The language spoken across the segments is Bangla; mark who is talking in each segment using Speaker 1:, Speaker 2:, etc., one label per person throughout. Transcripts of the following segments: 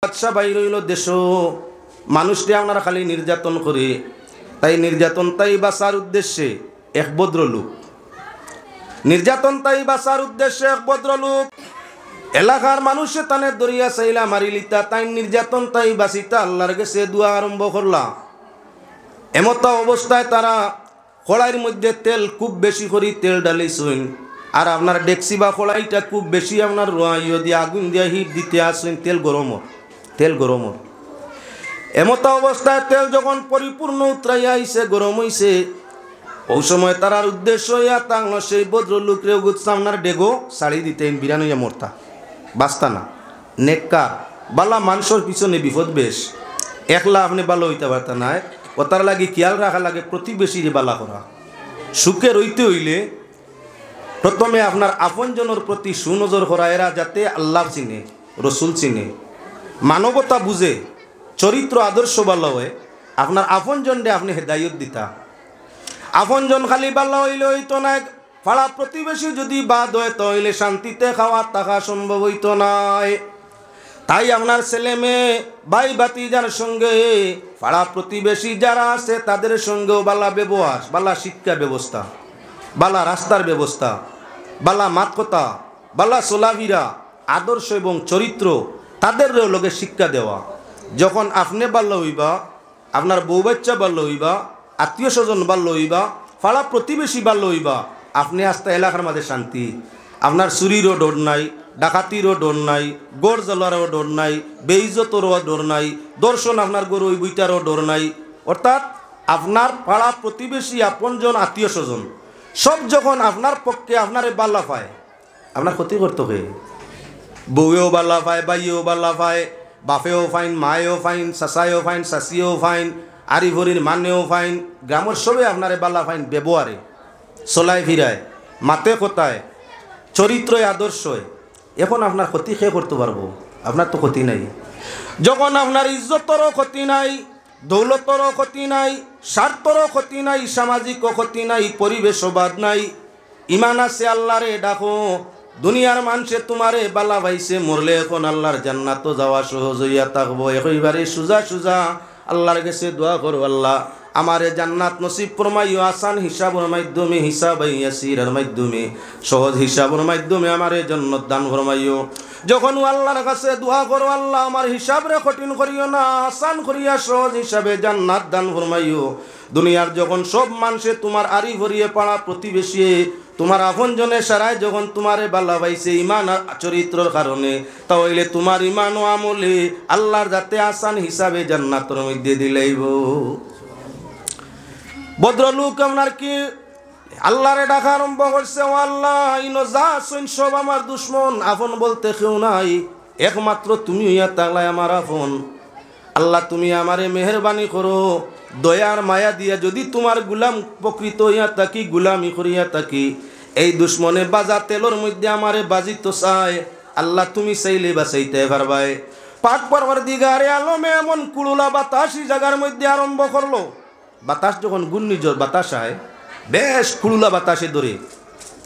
Speaker 1: বাদশা বাইর হইল দেশ মানুষটি আপনারা খালি নির্যাতন করে তাই নির্যাতন তাই বাঁচার উদ্দেশ্যে এক ভদ্রলোক নির্যাতন তাই বাঁচার উদ্দেশ্যে এক ভদ্রলোক এলাকার মানুষে তানে দরিয়া চাইলা মারি লিতা তাই নির্যাতন তাই বাঁচিতা আল্লাহর কাছে দোয়া আরম্ভ করলা। এমত অবস্থায় তারা কড়াইয়ের মধ্যে তেল খুব বেশি করে তেল ডালিছেন আর আপনার ডেকসি বা কড়াইটা খুব বেশি আপনার ইয়ে দিয়ে আগুন দিয়ে হিট দিতে আসেন তেল গরম এমত অবস্থায় তেল যখন পরিপূর্ণ উতরাইয়া আইছে গরম হইছে ওই সময় তারার উদ্দেশ্য ইয়া তাংল সেই ভদ্রলোকরে আপনার ডেগো শাড়ি দিতেন বিরান হইয়া মরতা বাস্তা না নেককার বালা মানুষের পিছনে বিপদ বেশ একলা আপনি ভালো হইতে পারতা নাই ও তার লাগে খেয়াল রাখা লাগে প্রতিবেশী বালা করা সুখে রইতে হইলে প্রথমে আপনার আপনজনের প্রতি সুনজর করা এরা যাতে আল্লাহ চিনে রসুল চিনে মানবতা বুঝে চরিত্র আদর্শ ভালো হয় আপনার আপনজনরে আপনি হেদায়ত দিতা আপনজন খালি ভালো হইলে হইতো না পাড়া প্রতিবেশী যদি বাদ হয় তাহলে শান্তিতে খাওয়া থাকা সম্ভব হইতো নাই। তাই আপনার ছেলে মেয়ে ভাই ভাতিজার সঙ্গে পাড়া প্রতিবেশী যারা আছে তাদের সঙ্গেও বালা ব্যবহার বালা শিক্ষা ব্যবস্থা বালা রাস্তার ব্যবস্থা বালা মাতকতা বালা চলাফেরা আদর্শ এবং চরিত্র তাদের লগে শিক্ষা দেওয়া। যখন আপনি ভালো হইবা আপনার বউ বাচ্চা ভালো হইবা আত্মীয় স্বজন ভালো হইবা পাড়া প্রতিবেশী ভালো হইবা আপনি আস্তে এলাকার মাঝে শান্তি আপনার চুরিরও ডর নাই ডাকাতিরও ডর নাই গড় জ্বলারও ডর নাই বেইজ্জতরও ডর নাই দর্শন আপনার গরু ওই বইটারও ডর নাই। অর্থাৎ আপনার পাড়া প্রতিবেশী আপনজন আত্মীয় স্বজন সব যখন আপনার পক্ষে আপনারে বাল্লা পায় আপনার ক্ষতি করতে হবে বউয়েও বাল্লা পায় বাইয়েও বাল্লা পায় বাপেও ফাইন মায়েও ফাইন চাচায়েও ফাইন চাচিয়েও ফাইন আরি ভরির মানেও ফাইন গ্রামের সবে আপনারে বাল্লা ফাইন ব্যবহারে চলাই ফিরায় মাতে কথায় চরিত্রই আদর্শই এখন আপনার ক্ষতি খেয়ে করতে পারবো আপনার তো ক্ষতি নাই। যখন আপনার ইজ্জতরও ক্ষতি নাই দৌলতরও ক্ষতি নাই স্বার্থরও ক্ষতি নাই সামাজিকও ক্ষতি নাই পরিবেশও বাদ নাই ইমান আছে আল্লাহরে ডাকো দুনিয়ার মানুষে তোমারে বালা ভাইছে মরলে এখন আল্লাহর জান্নাত যাওয়া সহজ হইয়া থাকবো একেবারে সুজা সুজা আল্লাহর কাছে দোয়া করো আল্লাহ আমারে জান্নাত নসিব ফরমাইও আসান হিসাবের মাধ্যমে হিসাব ইয়াসিরের মাধ্যমে সহজ হিসাবের মাধ্যমে আমারে জান্নাত দান ফরমাইও। যখন আল্লাহর কাছে দোয়া করো আল্লাহ আমার হিসাবরে কঠিন করিও না আসান করিয়া সহজ হিসাবে জান্নাত দান ফরমাইও। দুনিয়ার যখন সব মানুষে তোমার আরি ভরিয়ে পাড়া প্রতিবেশী তোমার আপনজনের সারায় যখন তোমারে বাল্লা পাইছে ইমান চরিত্রের কারণে তাহলে তোমার ইমান ও আমলে আল্লাহর যাতে আসান হিসাবে জান্নাতের মধ্যে দিলেইব। ভদ্রলোক আপনার কি আল্লাহরে ডাকা আরম্ভ করছে ও আল্লাহ ইনো যা শুন সব আমার দুশ্মন আপন বলতে কেউ নাই একমাত্র তুমি হইয়া তাহলে আমার আপন আল্লাহ তুমি আমারে মেহরবানি করো দয়ার মায়া দিয়া যদি তোমার গুলাম প্রকৃত হইয়া থাকি গুলামি করিয়া থাকি এই দুশ্মনে বাজা তেলর মধ্যে আমারে বাজিত চায় আল্লাহ তুমি চাইলে বাঁচাইতে পারবাই। পাক পরওয়ারদিগারে আলমে এমন কুড়ুলা বাতাসি জায়গার মধ্যে আরম্ভ করলো। বাতাস যখন ঘূর্ণিঝড় বাতাস হয় বেশ কুড়ুলা বাতাসে ধরে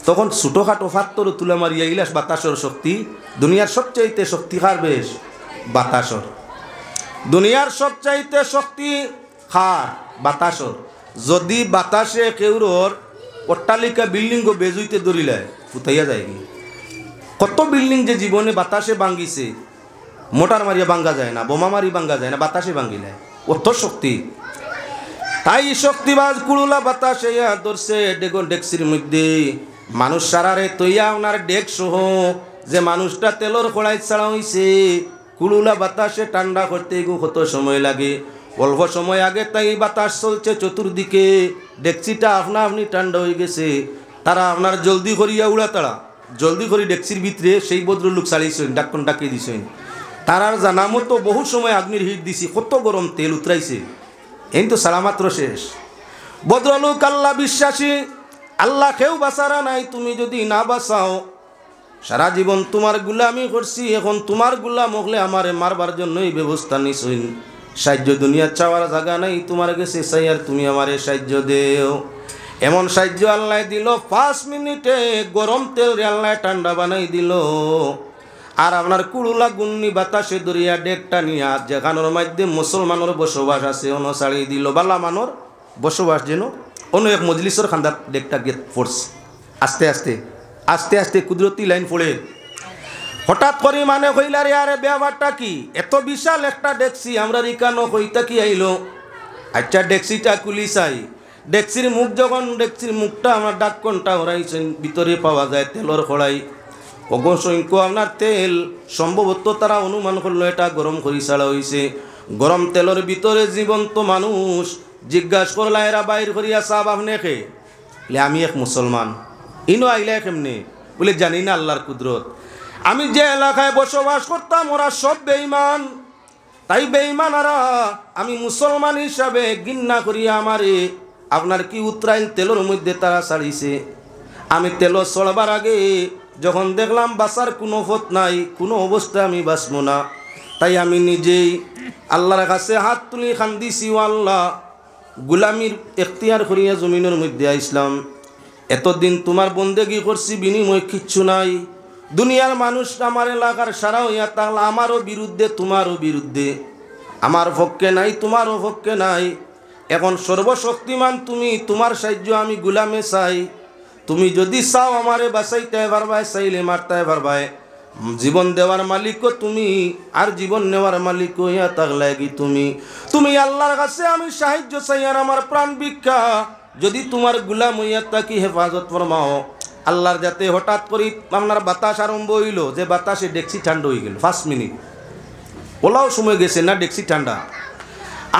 Speaker 1: তখন ছোটোখাটো ফাত্তর তুলা মারিয়া ইলাস বাতাসর শক্তি দুনিয়ার সবচাইতে শক্তি খার বেশ বাতাসর দুনিয়ার সবচাইতে শক্তি খার বাতাসর যদি বাতাসে কেউর অট্টালিকা বিল্ডিং বেজুইতে দরিলায় ফুটাইয়া যায় কি কত বিল্ডিং যে জীবনে বাতাসে ভাঙ্গিছে মোটার মারিয়া ভাঙ্গা যায় না বোমা মারি ভাঙ্গা যায় না বাতাসে ভাঙ্গিলায় অত শক্তি। তাই শক্তিবাজ কুড়ুলা বাতাসে ধরছে ডেগন ডেকসির মধ্যে মানুষ সারারে তৈয়া ওনার ডেক সহ যে মানুষটা তেলর খোড়াই ছাড়া হইছে কুড়ুলা বাতাসে ঠান্ডা করতে কত সময় লাগে অল্প সময় আগে তাই বাতাস চলছে চতুর্দিকে ডেকচিটা আপনা আপনি ঠান্ডা হয়ে গেছে তারা আপনার জলদি করিয়া উড়া তারা জলদি করে ডেকচির ভিতরে সেই ভদ্রলোক ছাড়িয়েছেন ডাক্কন ডাকিয়ে দিছেন তারার জানা মতো বহু সময় আগ্নির হিট দিছি কত গরম তেল উতরাইছে এই তো সালামাত্র শেষ। ভদ্রলোক আল্লাহ বিশ্বাসী আল্লাহ কেউ বাঁচারা নাই তুমি যদি না বাঁচাও সারা জীবন তোমার গুলামি করছি এখন তোমার গুলাম হলে আমারে মারবার জন্যই ব্যবস্থা নিছইন সাহায্য দুনিয়া চাওয়ার জায়গা নাই তোমার কাছে চাই আর তুমি আমারে সাহায্য দেও। এমন সাহায্য আল্লাহ দিল 5 মিনিটে গরম তেল আল্লাহ ঠান্ডা বানাই দিল আর আপনার কুড়ুলা গুন্নি বাতাসে দরিয়া ডেকটা নিয়া যেখানোর মধ্যে মুসলমানের বসবাস আছে অন ছাড়ি দিল বালা মানোর বসবাস যেন অন্য এক মজলিসের খান্দার ডেকটা গিয়ে পড়ছে আস্তে আস্তে আস্তে আস্তে কুদরতি লাইন পড়ে হঠাৎ করে মানে কইলারে আরে ব্যাপারটা কি এত বিশাল একটা ডেকসি আমরা রিকানো কইতা কি আইলো আচ্ছা ডেকসিটা কুলি চাই ডেকসির মুখ যখন ডেকসির মুখটা আমার ডাক্কনটা হরাইছেন ভিতরে পাওয়া যায় তেলর খড়াই অগসংখ্য আপনার তেল সম্ভবত তারা অনুমান করলো এটা গরম করি ছাড়া হয়েছে গরম তেলের ভিতরে জীবন্ত মানুষ জিজ্ঞাসা করলা এরা বাইর করিয়া সাহাব আপনি খে আমি এক মুসলমান ইনো আইলে কেমনে বলে জানি না আল্লাহর কুদরত আমি যে এলাকায় বসবাস করতাম ওরা সব বেঈমান তাই বেঈমানারা আমি মুসলমান হিসাবে ঘৃণা করিয়া আমারে আপনার কি উত্তরাইল তেলের মধ্যে তারা ছাড়িছে আমি তেল চড়বার আগে যখন দেখলাম বাঁচার কোনো পথ নাই কোনো অবস্থায় আমি বাঁচব না তাই আমি নিজেই আল্লাহর কাছে হাত তুলি খান্দিছি ও আল্লাহ গুলামির এখতিয়ার করিয়া জমিনের মধ্যে আইসলাম এতদিন তোমার বন্দেগি করছি বিনিময় কিচ্ছু নাই দুনিয়ার মানুষ আমার এলাকার সারা হইয়া তাহলে আমারও বিরুদ্ধে তোমারও বিরুদ্ধে আমার পক্ষে নাই তোমারও পক্ষে নাই এখন সর্বশক্তিমান তুমি তোমার সাহায্য আমি গুলামে চাই তুমি যদি চাও আমারে বাঁচাইতে পারবাই চাইলে মারতে পারবাই জীবন দেওয়ার মালিকও তুমি আর জীবন নেওয়ার মালিক হইয়া থাকলে কি তুমি আল্লাহর কাছে আমি সাহায্য চাই আর আমার প্রাণ ভিক্ষা যদি তোমার গুলাম হইয়া থাকি হেফাজত ফরমাও আল্লাহর যাতে হঠাৎ করে আপনার বাতাস আরম্ভ হইল যে বাতাসে ডেকসি ঠান্ডা হয়ে গেল 5 মিনিট ওলাও সময় গেছে না ডেকসি ঠান্ডা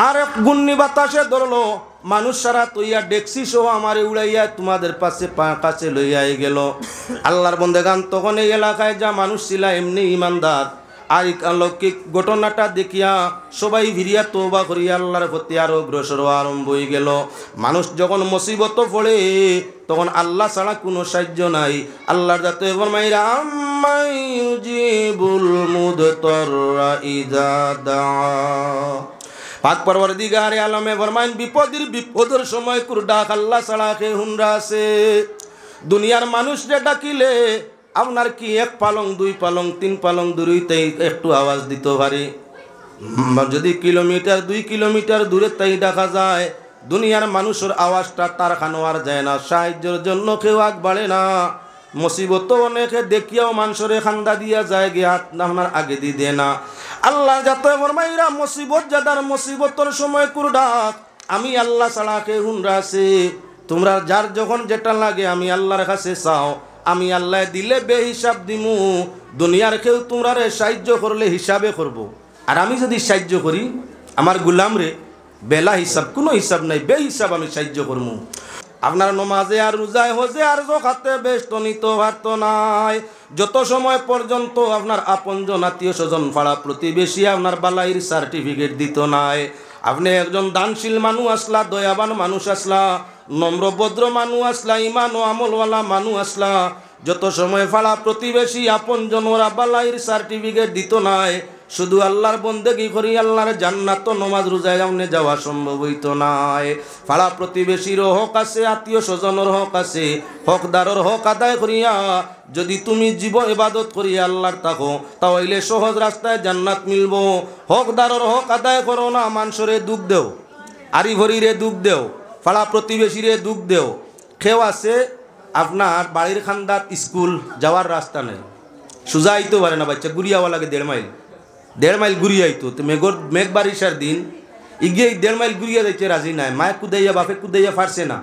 Speaker 1: আর এক গুন্নি বাতাসে ধরলো মানুষ সারা তৈয়া ডেকসি সহ আমার উড়াইয়া তোমাদের পাশে কাছে লইয়াই গেল আল্লাহর বন্দেগান তখন এই এলাকায় যা মানুষ ছিল এমনি ইমানদার আর অলৌকিক ঘটনাটা দেখিয়া সবাই ভিড়িয়া তওবা করিয়া আল্লাহর প্রতি আরো অগ্রসর আরম্ভ হয়ে গেল মানুষ যখন মুসিবত পড়ে তখন আল্লাহ ছাড়া কোনো সাহায্য নাই আল্লাহর যাতে ফরমাইরা আম্মাই ইউজিবুল মুদতাররা ইযা দা পাক পরওয়ারদিগারে আলমে ফরমাইন বিপদের সময় কুর ডাক আল্লাহ ছাড়া কে হুনরা আছে দুনিয়ার মানুষ যে ডাকিলে আপনার কি 1 পালং 2 পালং 3 পালং দূরেই একটু আওয়াজ দিতে পারে যদি কিলোমিটার 2 কিলোমিটার দূরে তাই ডাকা যায় দুনিয়ার মানুষের আওয়াজটা তার খানোয়ার যায় না সাহায্যের জন্য কেউ আগ বাড়ে না মুসিবত অনেকে দেখিয়াও মানুষরে খান্দা দিয়া যায় গে হাত আপনার আগে দিয়ে দেয় না আল্লাহ যাতে ফরমাইরা মুসিবত যাদার মুসিবতের সময় কুর ডাক আমি আল্লাহ ছাড়া কে হুনরা আছে তোমরা যার যখন যেটা লাগে আমি আল্লাহর কাছে চাও আমি আল্লাহ দিলে বেহিসাব দিমু দুনিয়ার কেউ তোমরা সাহায্য করলে হিসাবে করব আর আমি যদি সাহায্য করি আমার গুলাম রে বেলা হিসাব কোনো হিসাব নাই বেহিসাব আমি সাহায্য করবো আপনার নমাজে আর রোজায় হজে আর যাকাতে বেষ্টনিত ভাত নাই যত সময় পর্যন্ত আপনার আপনজন আত্মীয় স্বজন পাড়া প্রতিবেশী আপনার বালাইর সার্টিফিকেট দিত নাই আপনি একজন দানশীল মানুষ আসলা দয়াবান মানুষ আসলা নম্র ভদ্র মানুষ আসলা ইমান ও আমলওয়ালা মানুষ আসলা যত সময় পাড়া প্রতিবেশী আপনজন ওরা বালাইর সার্টিফিকেট দিত নাই শুধু আল্লাহর বন্দেগি করি আল্লাহর জান্নাত নমাজ রোজায় আমনে যাওয়া সম্ভব হইতো নাই পাড়া প্রতিবেশীরও হক আছে আত্মীয় স্বজনের হক আছে হকদারের হক আদায় করিয়া যদি তুমি জীবন ইবাদত করিয়া আল্লাহর থাকো তাহলে সহজ রাস্তায় জান্নাত মিলব হকদারের হক আদায় করো না মানুষরে দুঃখ দেও আরি ভরিরে দুঃখ দেও পাড়া প্রতিবেশীরে দুঃখ দেও কেউ আছে আপনার বাড়ির খান্দাত স্কুল যাওয়ার রাস্তা নেই সোজা আইতে পারে না বাচ্চা গুড়িয়াওয়া লাগে 1.5 মাইল ঘুরিয়ে আইতো তো মেঘ বারিশার দিন ইগিয়ে 1.5 মাইল ঘুরিয়ে যাইতে রাজি নাই মায়ে কুদাইয়া বাপে কুদাইয়া ফারছে না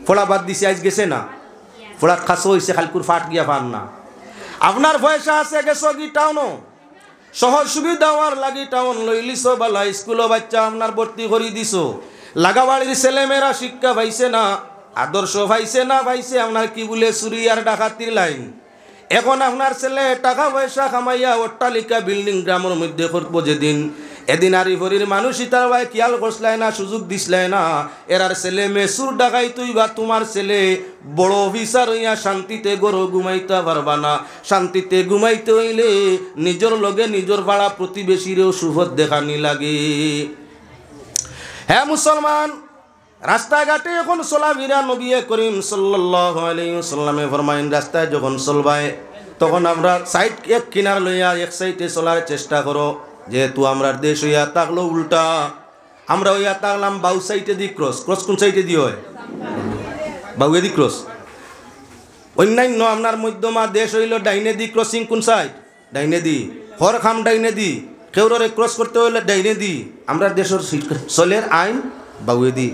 Speaker 1: ফোড়া বাদ দিছে আজ গেছে না ফোড়া খাসো হয়েছে খালকুর ফাট গিয়া পার না আপনার পয়সা আছে গেছো কি টাউনও সহজ সুবিধা হওয়ার লাগি টাউন লইলিছো বালা স্কুলও বাচ্চা আপনার ভর্তি করে দিছো লাগাবাড়ির ছেলেমেয়েরা শিক্ষা পাইছে না আদর্শ পাইছে না পাইছে আপনার কি বলে চুরি আর ডাকাতির লাইন এখন আপনার ছেলে টাকা পয়সা কামাইয়া অট্টালিকা বিল্ডিং গ্রামের মধ্যে করবো যেদিন এদিন আরি ভরির মানুষই তার ভাই খেয়াল করছলাই না সুযোগ দিসলাই না এরার ছেলে মেসুর ডাকাই তুই বা তোমার ছেলে বড় অফিসার হইয়া শান্তিতে গরো ঘুমাইতে পারবা না শান্তিতে ঘুমাইতে হইলে নিজের লগে নিজের পাড়া প্রতিবেশীরেও সুফত দেখানি লাগে হ্যাঁ মুসলমান রাস্তাঘাটে এখন চলাফেরা নবী করিম সাল্লাল্লাহু আলাইহি ওয়াসাল্লামে ফরমাইন রাস্তায় যখন চলবায় তখন আমরা সাইড এক কিনার লইয়া এক সাইডে চলার চেষ্টা করো। যেহেতু আমরা দেশ হইয়া থাকলো উল্টা, আমরা হইয়া থাকলাম বাউ সাইডে দি ক্রস। ক্রস কোন সাইডে দিয়ে হয়? বাউয়ে দি ক্রস। অন্যান্য আপনার মধ্যমা দেশ হইল ডাইনে দি ক্রসিং কোন সাইড? ডাইনে দি। হর খাম ডাইনে দি, কেউরে ক্রস করতে হইলে ডাইনে দি। আমরা দেশের চলের আইন বাউয়ে দি।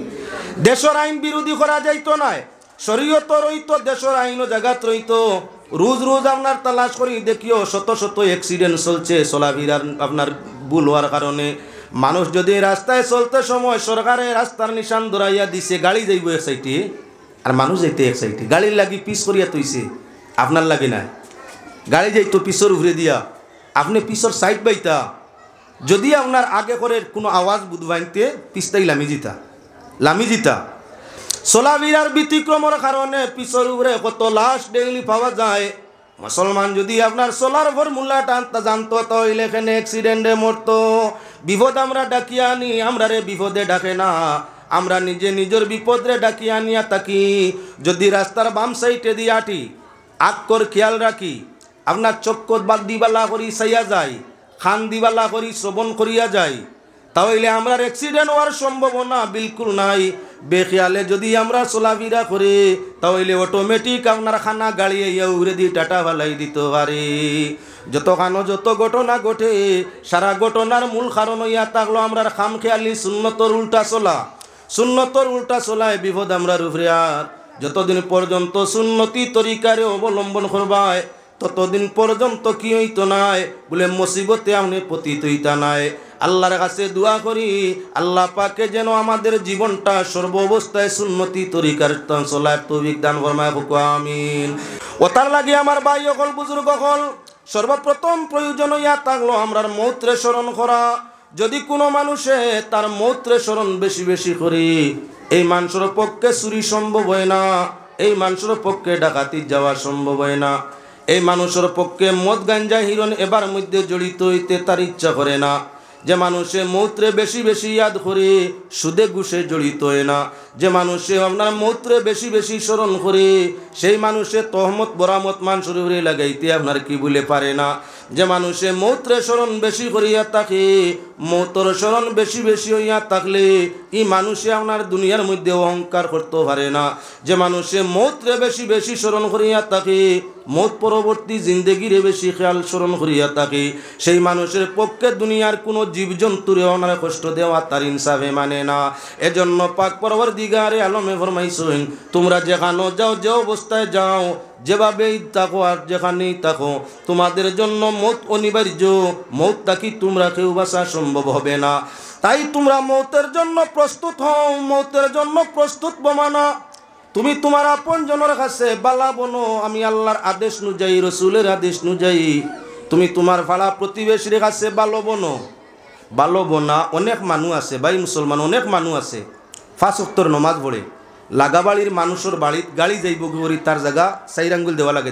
Speaker 1: দেশের আইন বিরোধী করা যাইতো নাই, শরীয়ত রইতো, দেশের আইনও জায়গাত রইতো। রোজ রোজ আপনার তালাশ করি দেখিও শত শত অ্যাক্সিডেন্ট চলছে চলাফেরার আপনার ভুল হওয়ার কারণে। মানুষ যদি রাস্তায় চলতে সময় সরকারে রাস্তার নিশান ধরাইয়া দিছে, গাড়ি যাইব এক সাইডে আর মানুষ যাইতে এক সাইডে, গাড়ির লাগি পিস করিয়া তৈছে, আপনার লাগে না। গাড়ি যাইতো পিছর উভরে দিয়া, আপনি পিছর সাইড বাইতা, যদি আপনার আগে করে কোনো আওয়াজ বুধবাইতে পিছটাই লামি জিতা। চলাফেরার ব্যতিক্রমের কারণে পিছর উপরে কত লাশ ডেইলি পাওয়া যায়। মুসলমান যদি আপনার চলার ফর্মুলা টানতে জানতো তাহলে এখানে অ্যাক্সিডেন্টে মরতো। বিপদ আমরা ডাকিয়া আনি, আমরা রে বিপদে ডাকে না, আমরা নিজে নিজের বিপদরে ডাকিয়া আনিয়া থাকি। যদি রাস্তার বাম সাইডে দিয়ে আটি, আকর খেয়াল রাখি, আপনার চক্কর বাদ দিবালা করি চাইয়া যায়, খান দিবালা করি শ্রবণ করিয়া যায়, তাহলে আমরা অ্যাক্সিডেন্ট হওয়ার সম্ভাবনা বিলকুল নাই। বেখেয়ালে যদি আমরা চলাফেরা করে তাহলে অটোমেটিক আপনার খানা গাড়ি ইয়া উড়ে দিয়ে টাটা ফালাই দিতে পারে। যত ঘটনা ঘটে, সারা ঘটনার মূল কারণ হইয়া থাকলো আমরা খাম খেয়ালি সুন্নতর উল্টা চলায় বিপদ আমরা উপরে। আর যতদিন পর্যন্ত সুন্নতি তরিকারে অবলম্বন করবায় ততদিন পর্যন্ত কি হইতো নাই বলে মুসিবতে আপনি পতিত হইতা নাই। আল্লাহর কাছে দোয়া করি আল্লাহ পাকে যেন আমাদের জীবনটা সর্বাবস্থায় সুন্নতি তরিকার চলার তৌফিক দান ফরমায়, আমিন। ওতার লাগে আমার ভাই সকল বুজুর্গ সকল, সর্বপ্রথম প্রয়োজন হইয়া থাকলো আমরার মৌত্রে স্মরণ করা। যদি কোনো মানুষে তার মৌত্রে স্মরণ বেশি বেশি করি, এই মানুষের পক্ষে চুরি সম্ভব হয় না, এই মানুষের পক্ষে ডাকাতি যাওয়া সম্ভব হয় না, এই মানুষের পক্ষে মদ গাঞ্জা হিরণ এবার মধ্যে জড়িত হইতে তার ইচ্ছা করে না। যে মানুষে মৌত্রে বেশি বেশি ইয়াদ করে সুদে ঘুষে জড়িত হয় না। যে মানুষে আপনার মৌত্রে বেশি বেশি স্মরণ করে সেই মানুষে তহমত বরামত মানুষের উপরে লাগাইতে আপনার কি বলে পারে না। যে মানুষে মৌত্রে স্মরণ বেশি করিয়া থাকে, মৌতর স্মরণ বেশি বেশি হইয়া থাকলে এই মানুষে আপনার দুনিয়ার মধ্যে অহংকার করতে পারে না। যে মানুষে মৌত্রে বেশি বেশি স্মরণ করিয়া থাকে, মৌত পরবর্তী জিন্দগিরে বেশি খেয়াল স্মরণ করিয়া থাকে, সেই মানুষের পক্ষে দুনিয়ার কোনো জীবজন্তুরে ওনার কষ্ট দেওয়া তার ইনসাফে মানে না। এজন্য পাক পরওয়ারদিগারে আলমে ফরমাইছেন, তোমরা যেখানে যাও, যে অবস্থায় যাও, যেভাবেই থাকো আর যেখানেই থাকো, তোমাদের জন্য মৌত অনিবার্য। মৌত থাকি তোমরা কেউ বাঁচা সম্ভব হবে না। তাই তোমরা মৌতের জন্য প্রস্তুত হও, মৌতের জন্য প্রস্তুত বমানা। তুমি তোমার আপন জনের কাছে বালা বনো, আমি আল্লাহর আদেশ অনুযায়ী, রসুলের আদেশ অনুযায়ী তুমি তোমার ফালা প্রতিবেশীর কাছে ভালো বনা। অনেক মানুষ আছে ভাই, মুসলমান অনেক মানুষ আছে 5 ওয়াক্তের নমাজ পড়ে, লাগাবাড়ির মানুষের বাড়িত গাড়ি যাইব করি তার জায়গা 4 আঙ্গুল দেওয়া লাগে,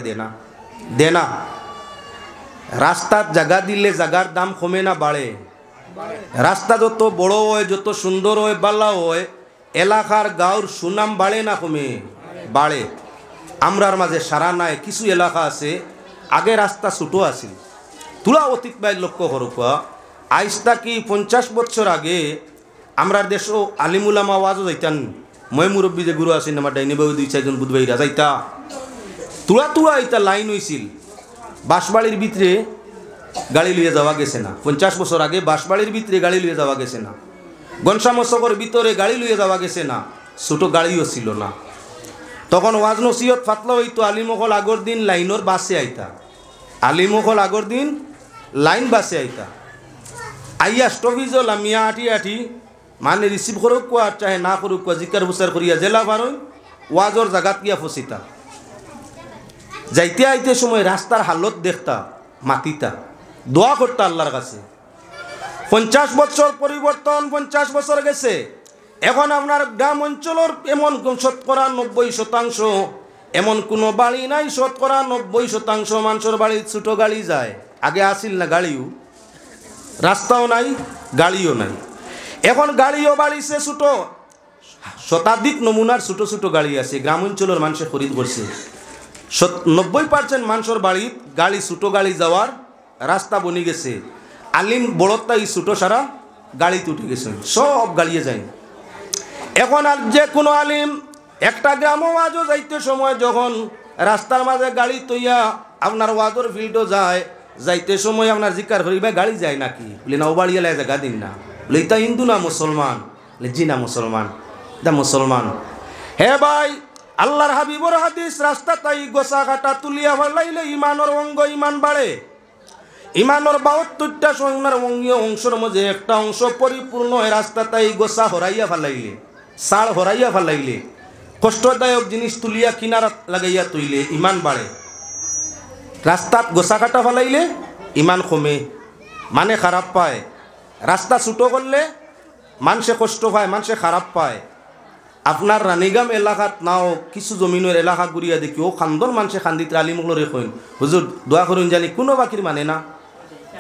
Speaker 1: দে না। রাস্তার জায়গা দিলে জায়গার দাম কমে না বাড়ে? রাস্তা যত বড় হয়, যত সুন্দর হয়, বালা হয়, এলাকার গাঁর সুনাম বাড়ে না কমে? বাড়ে। আমরার মাঝে সারা নাই। কিছু এলাকা আছে আগে রাস্তা ছোটো আছিল, তুলা অতীত বাই লক্ষ্য করুকা। আইজ থাকি 50 বছর আগে আমরা দেশ আলিমুলামা আওয়াজও যাইতান। মই মুরব্বী যে গুরু আছেন আমার ডাইনি বাবু 2-4 বুধবাইরা যাইতা, তুলা ইতা লাইন হয়েছিল। বাঁশবাড়ির ভিতরে গাড়ি লিয়ে যাওয়া গেছে না। 50 বছর আগে বাঁশবাড়ির ভিতরে গাড়ি লিয়ে যাওয়া গেছে না। গনসামশকর ভিতরে গাড়ি লইয়ে যাওয়া গেছে না, ছোটো গাড়িও ছিল না। তখন ওয়াজ নসিহত ফাতলা হইতো। আলিমহল আগর দিন লাইনের বাসে আইতা, আলিমহল আগর দিন লাইন বাসে আইতা। আইয়া স্টপিজল মিয়া আঠি মানে রিসিভ করুক কোয়া চাহে না করুক কোয়া, জিকার বুসার করিয়া জেলা পারই ওয়াজর জাগাত গিয়া ফসিতা। যাইতে আইতে সময় রাস্তার হালত দেখতা, মাতিতা, দোয়া করতা আল্লাহর কাছে। 50 বছর পরিবর্তন, 50 বছর গেছে। এখন আপনার গ্রাম অঞ্চলের এমন 90% এমন কোনো বাড়ি নাই, 90% মানুষের বাড়ি ছোটো গাড়ি যায়। আগে আসিল না গাড়িও, রাস্তাও নাই, গাড়িও নাই। এখন গাড়িও বাড়িছে ছোটো, শতাধিক নমুনার ছোটো ছোটো গাড়ি আছে, গ্রাম অঞ্চলের মানুষে খরিদ করছে। 90% মানুষের বাড়ি গাড়ি ছোটো গাড়ি যাওয়ার রাস্তা বনি গেছে। আলিম বড়তা এই ছোটো সারা গাড়িতে উঠে গেছে, সব গাড়িয়ে যায়। এখন আর যে কোনো আলিম একটা গ্রামও ওয়াজও যাইতে সময় যখন রাস্তার মাঝে গাড়ি তৈয়া আপনার ওয়াজর ফিল্ডও যায়, যাইতে সময় আপনার জিজ্ঞার করিবে গাড়ি যায় নাকি, বলে না ও বাড়ি এলায় জায়গা দিন না, বলে এটা হিন্দু না মুসলমান, বলে জি না মুসলমান, দা মুসলমান। হে ভাই, আল্লাহর হাবিবর হাদিস, রাস্তা তাই গোসা কাটা তুলিয়া ফেলাইলে ইমানের অঙ্গ ইমান বাড়ে। ইমানের 72টা সোনার অঙ্গীয় অংশের মধ্যে একটা অংশ পরিপূর্ণ হয় রাস্তা তাই গোসা হরাইয়া ফেলাইলে, সাড় হরাইয়া ফেলাইলে, কষ্টদায়ক জিনিস তুলিয়া কিনারা লাগাইয়া তুইলে ইমান বাড়ে। রাস্তাত গোসা কাটা ফেলাইলে ইমান কমে, মানে খারাপ পায়। রাস্তা ছুটো করলে মানুষে কষ্ট পায়, মানুষে খারাপ পায়। আপনার রানীগাম এলাকাত নাও কিছু জমিনের এলাকা ঘুরিয়া দেখি ও খান্দর মানুষে খান্দিতে আলিমুলরে কইন হুজুর দোয়া করুন জানি কোনো বাকির মানে না।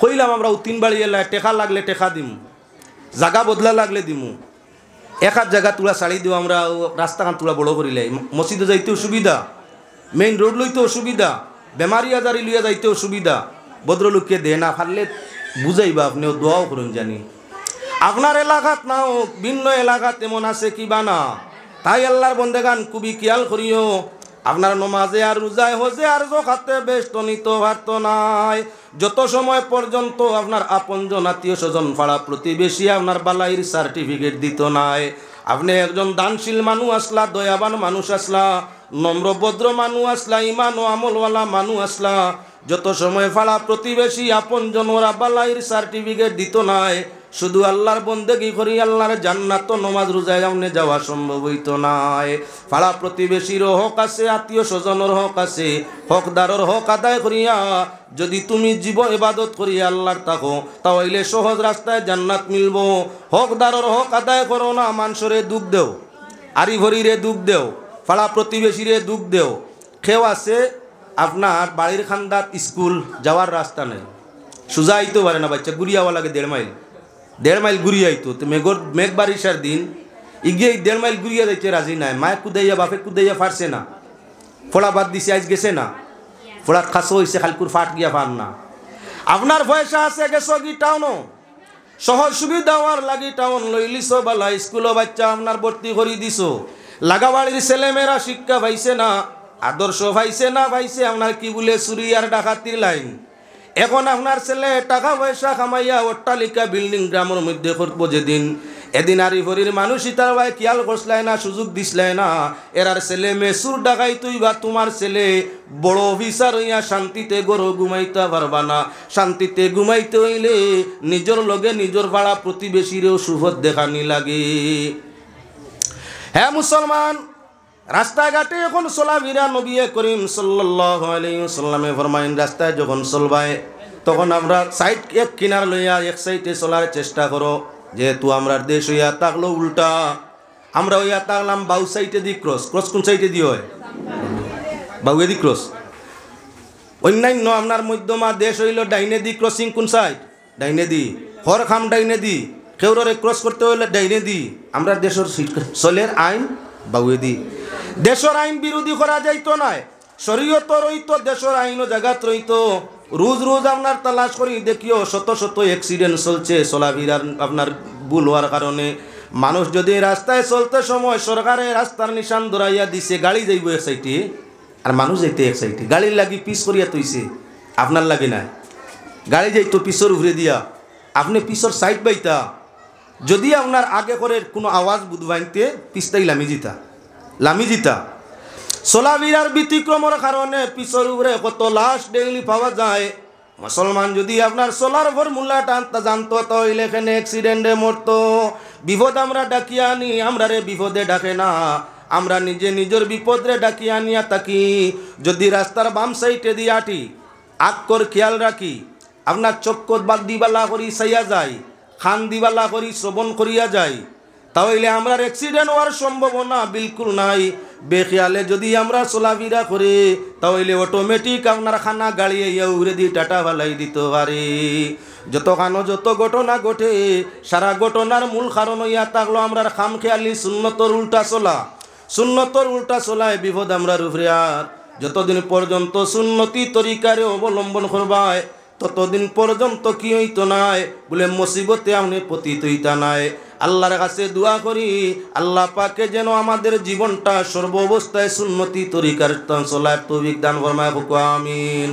Speaker 1: কইলাম আমরা উত্তিন বাড়ি এলাকায় টেকা লাগলে টেকা দিমু, জায়গা বদলা লাগলে দিমু, এক হাত জায়গা তুলা ছাড়ি দিও, আমরা রাস্তাখান তুলা বড় করিলে মসজিদে যাইতে অসুবিধা, মেইন রোড লইতে অসুবিধা, বেমারি আজারি লইয়া যাইতে অসুবিধা। ভদ্রলোককে দে না ফারলে বুঝাইবা আপনিও দোয়াও করুন জানি। আপনার এলাকাত নাও ভিন্ন এলাকাত এমন আছে কিবা না, তাই আল্লাহর বন্দেগান খুবই খেয়াল করিও। আপনার নমাজে আর রোজায় হজে আর জোখাতে বেষ্ট নিত ভারত নাই, যত সময় পর্যন্ত আপনার আপনজন আত্মীয় স্বজন পাড়া প্রতিবেশী আপনার বালাইর সার্টিফিকেট দিত নাই। আপনি একজন দানশীল মানুষ আসলা, দয়াবান মানুষ আসলা, নম্র ভদ্র মানুষ আসলা, ইমান ও আমলওয়ালা মানুষ আসলা, যত সময় পাড়া প্রতিবেশী আপনজন ওরা বালাইর সার্টিফিকেট দিত নাই, শুধু আল্লাহর বন্দেগি করি আল্লাহর জান্নাত নমাজ রোজায় আমনে যাওয়া সম্ভব হইত নাই। পাড়া প্রতিবেশীর হক আছে, আত্মীয় স্বজনের হক আছে, হকদারের হক আদায় করিয়া যদি তুমি জীবন ইবাদত করিয়া আল্লাহর থাকো, তাহলে সহজ রাস্তায় জান্নাত মিলব। হকদারের হক আদায় করো না, মানুষরে দুঃখ দেও, আরি ভরিরে দুঃখ দেও, পাড়া প্রতিবেশীরে দুঃখ দেও। কেউ আছে আপনার বাড়ির খান্দাত স্কুল যাওয়ার রাস্তা নেই, সোজা আইতে পারে না, বাচ্চা ঘুরিয়াওয়া লাগে 1.5 মাইল ঘুরিয়ে আইতো। তো মেঘ বারিশার দিন ইগিয়ে 1.5 মাইল ঘুরিয়ে যাইতে রাজি নাই, মায়ের কুদাইয়া বাপে কুদাইয়া ফারছে না, ফোড়া বাদ দিছে আজ গেছে না, ফোড়াত খাসো হয়েছে খালকুর ফাট গিয়া ফার না। আপনার পয়সা আছে গেছো কি টাউনও, সহজ সুবিধা হওয়ার লাগি টাউন লইলিছো, বালা স্কুলও বাচ্চা আপনার ভর্তি করে দিছো, লাগাবাড়ির ছেলেমেয়েরা শিক্ষা পাইছে না, আদর্শ পাইছে না, পাইছে আপনার কি বলে চুরি আর ডাকাতির লাইন। এখন আপনার ছেলে টাকা পয়সা কামাইয়া অট্টালিকা বিল্ডিং গ্রামের মধ্যে করবো যেদিন, এদিন আরি ভরির মানুষই তার ভাই খেয়াল করছলাই না, সুযোগ দিসলাই না। এরার ছেলে মেসুর ডাকাই তুই বা তোমার ছেলে বড় অফিসার হইয়া শান্তিতে গরো ঘুমাইতে পারবা না। শান্তিতে ঘুমাইতে হইলে নিজের লগে নিজের পাড়া প্রতিবেশীরেও সুফত দেখানি লাগে। হ্যাঁ মুসলমান, রাস্তাঘাটে এখন চলাফেরা নবী করিম সাল্লাল্লাহু আলাইহি ওয়াসাল্লামে ফরমাইন, রাস্তায় যখন চলবায় তখন আমরা সাইড এক কিনার লইয়া এক সাইডে চলার চেষ্টা করো। যেহেতু আমরা দেশ হইয়া থাকলো উল্টা, আমরা হইয়া থাকলাম বাউ সাইডে দি ক্রস, ক্রস কোন সাইডে দিয়ে হয় বাউয়ে দি ক্রস। অন্যান্য আপনার মধ্যমা দেশ হইল ডাইনে দি ক্রসিং কোন সাইড, ডাইনে দি, হর খাম ডাইনে দি, কেউরে ক্রস করতে হইলে ডাইনে দি। আমরা দেশের চলের আইন বাউয়ে দি, দেশের আইন বিরোধী করা যাইতো না, শরীয়ত রইতো, দেশের আইনও জায়গাত রইতো। রোজ রোজ আপনার তালাশ করি দেখিও শত শত অ্যাক্সিডেন্ট চলছে চলাফেরার আপনার ভুল হওয়ার কারণে। মানুষ যদি রাস্তায় চলতে সময় সরকারে রাস্তার নিশান ধরাইয়া দিছে, গাড়ি যাইব এক সাইডে আর মানুষ যাইতে এক সাইডে, গাড়ির লাগি পিস করিয়া তৈছে, আপনার লাগে না, গাড়ি যাইতো পিছর উভরে দিয়া, আপনি পিছর সাইড বাইতা, যদি আপনার আগে করে কোনো আওয়াজ বুধবাইতে পিছটাই লামি জিতা। চলাফেরার ব্যতিক্রমের কারণে পিছর উপরে কত লাশ ডেইলি পাওয়া যায়। মুসলমান যদি আপনার চলার ফর্মুলা টানতে জানতো তাহলে এখানে অ্যাক্সিডেন্টে মরতো। বিপদ আমরা ডাকিয়া আনি, আমরা রে বিপদে ডাকে না, আমরা নিজে নিজের বিপদরে ডাকিয়া আনিয়া থাকি। যদি রাস্তার বাম সাইডে দিয়ে আটি আকর খেয়াল রাখি, আপনার চক্কর বাদ দিবালা করি চাইয়া যায়, খান দিবালা করি শ্রবণ করিয়া যায়, তাহলে আমরা অ্যাক্সিডেন্ট হওয়ার সম্ভাবনা বিলকুল নাই। বেখেয়ালে যদি আমরা চলাফেরা করে তাহলে অটোমেটিক আপনার খানা গাড়ি ইয়া উড়ে দিয়ে টাটা ফালাই দিতে পারে। যত ঘটনা ঘটে, সারা ঘটনার মূল কারণ হইয়া থাকলো আমরা খাম খেয়ালি সুন্নতর উল্টা চলা। সুন্নতর উল্টা চলায় বিপদ আমরা উপরে আর যতদিন পর্যন্ত সুন্নতি তরিকারে অবলম্বন করবায় ততদিন পর্যন্ত কি হইতো নাই বলে মুসিবতে আপনি পতিত হইতা নাই। আল্লাহর কাছে দোয়া করি আল্লাহ পাকে যেন আমাদের জীবনটা সর্ব অবস্থায় সুন্নতি তরিকার চলার তৌফিক দান ফরমায়। আমিন।